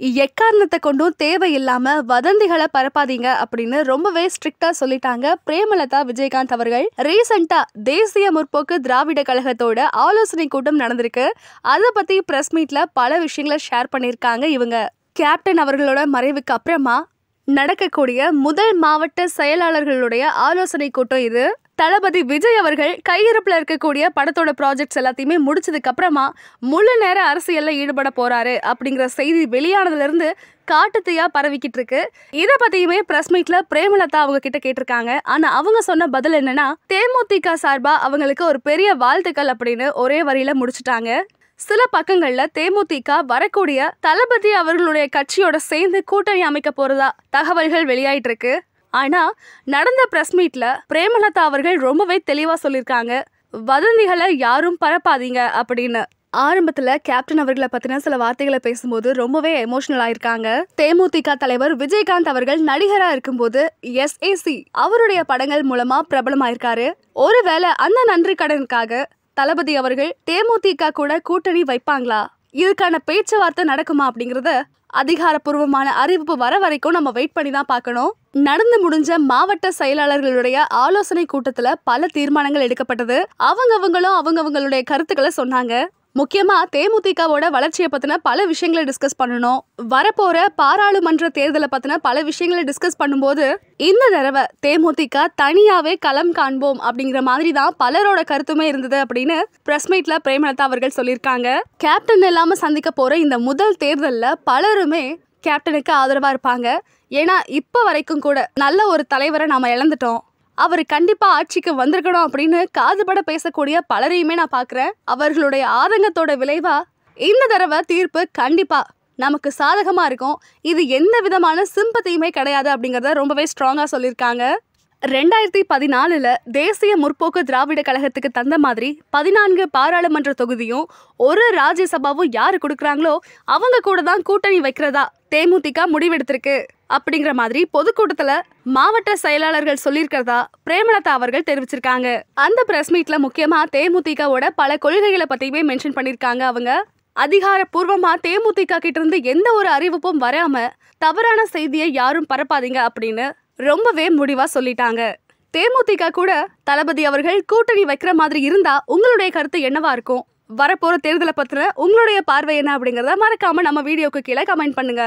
எக்காரணத்தை கொண்டும் தேவையில்லாம வதந்திகளை பரப்பாதீங்க அப்படின்னு ரொம்பவே ஸ்ட்ரிக்டா சொல்லிட்டாங்க பிரேமலதா விஜயகாந்த் அவர்கள். ரீசெண்டா தேசிய முற்போக்கு திராவிட கழகத்தோட ஆலோசனை கூட்டம் நடந்திருக்கு. அதை பத்தி பிரஸ் மீட்ல பல விஷயங்களை ஷேர் பண்ணியிருக்காங்க இவங்க. கேப்டன் அவர்களோட மறைவுக்கு அப்புறமா நடக்கக்கூடிய முதல் மாவட்ட செயலாளர்களுடைய ஆலோசனை கூட்டம் இது. தளபதி விஜய் அவர்கள் கையிருப்புல இருக்கக்கூடிய படத்தோட ப்ராஜெக்ட்ஸ் எல்லாத்தையுமே முடிச்சதுக்கு அப்புறமா முழு நேர அரசியல்ல ஈடுபட போறாரு அப்படிங்கிற செய்தி வெளியானதுல இருந்து காட்டுத்தீயா பரவிக்கிட்டு இருக்கு. இத பத்தியுமே பிரஸ் மீட்ல பிரேமலதா அவங்க கிட்ட கேட்டிருக்காங்க. ஆனா அவங்க சொன்ன பதில் என்னன்னா, தேமுதிக சார்பா அவங்களுக்கு ஒரு பெரிய வாழ்த்துக்கள் அப்படின்னு ஒரே வரியில முடிச்சுட்டாங்க. சில பக்கங்கள்ல தேமுதிக வரக்கூடிய தளபதி அவர்களுடைய கட்சியோட சேர்ந்து கூட்டணி அமைக்க போறதா தகவல்கள் வெளியாயிட்டு இருக்கு. ஆனா நடந்த பிரஸ் மீட்ல பிரேமலதா அவர்கள் ரொம்பவே தெளிவா சொல்லியிருக்காங்க, வதந்திகளை யாரும் பரப்பாதீங்க அப்படின்னு. ஆரம்பத்துல கேப்டன் அவர்களை பத்தின சில வார்த்தைகளை பேசும்போது ரொம்பவே எமோஷனல் ஆயிருக்காங்க. தேமுதிக தலைவர் விஜயகாந்த் அவர்கள் நடிகரா இருக்கும்போது SAC அவருடைய படங்கள் மூலமா பிரபலமாயிருக்காரு. ஒருவேளை அந்த நன்றி கடனுக்காக தளபதி அவர்கள் தேமுதிக கூட கூட்டணி வைப்பாங்களா, இதுக்கான பேச்சுவார்த்தை நடக்குமா அப்படிங்கறத அதிகாரப்பூர்வமான அறிவிப்பு வர வரைக்கும் நம்ம வெயிட் பண்ணி தான் பார்க்கணும். நடந்து முடிஞ்ச மாவட்ட செயலாளர்களுடைய ஆலோசனை கூட்டத்துல பல தீர்மானங்கள் எடுக்கப்பட்டது. அவங்களுடைய கருத்துக்களை சொன்னாங்க. முக்கியமா தேமுதிகவோட வளர்ச்சியை பத்தின பல விஷயங்களை டிஸ்கஸ் பண்ணணும். வரப்போற பாராளுமன்ற தேர்தலை பத்தின பல விஷயங்களை டிஸ்கஸ் பண்ணும்போது இந்த தடவை தேமுதிக தனியாவே களம் காண்போம் அப்படிங்கிற மாதிரி தான் பலரோட கருத்துமே இருந்தது அப்படின்னு பிரஸ் மீட்ல பிரேமலதா அவர்கள் சொல்லியிருக்காங்க. கேப்டன் இல்லாம சந்திக்க போற இந்த முதல் தேர்தல்ல பலருமே கேப்டனுக்கு ஆதரவா இருப்பாங்க. ஏன்னா இப்ப வரைக்கும் கூட நல்ல ஒரு தலைவரை நாம இழந்துட்டோம், அவர் கண்டிப்பா ஆட்சிக்கு வந்திருக்கணும் அப்படின்னு காதுபட பேசக்கூடிய பலரையுமே நான் பாக்குறேன். அவர்களுடைய ஆதங்கத்தோட விளைவா இந்த தடவை தீர்ப்பு கண்டிப்பா நமக்கு சாதகமா இருக்கும். இது எந்த விதமான சிம்பத்தியுமே கிடையாது அப்படிங்கறத ரொம்பவே ஸ்ட்ராங்கா சொல்லியிருக்காங்க. 2014 தேசிய முற்போக்கு திராவிட கழகத்துக்கு தந்த மாதிரி 14 பாராளுமன்ற தொகுதியும் ஒரு ராஜ்யசபாவும் யாரு கொடுக்குறாங்களோ அவங்க கூட தான் கூட்டணி வைக்கிறதா தேமுதிக முடிவெடுத்திருக்கு அப்படிங்கிற மாதிரி பொதுக்கூட்டத்துல மாவட்ட செயலாளர்கள் சொல்லியிருக்கிறதா பிரேமலதா அவர்கள் தெரிவிச்சிருக்காங்க. அந்த பிரஸ் மீட்ல முக்கியமா தேமுதிகவோட பல கொள்கைகளை பத்தியுமே மென்ஷன் பண்ணிருக்காங்க. அவங்க அதிகாரப்பூர்வமா தேமுதிக கிட்ட இருந்து எந்த ஒரு அறிவிப்பும் வராம தவறான செய்தியை யாரும் பரப்பாதீங்க அப்படின்னு ரொம்பவே முடிவா சொல்லிட்டாங்க. தேமுதிக கூட தளபதி அவர்கள் கூட்டணி வைக்கிற மாதிரி இருந்தா உங்களுடைய கருத்து என்னவா இருக்கும்? வரப்போற தேர்தலை பத்தின உங்களுடைய பார்வை என்ன அப்படிங்கறத மறக்காம நம்ம வீடியோக்கு கீழே கமெண்ட் பண்ணுங்க.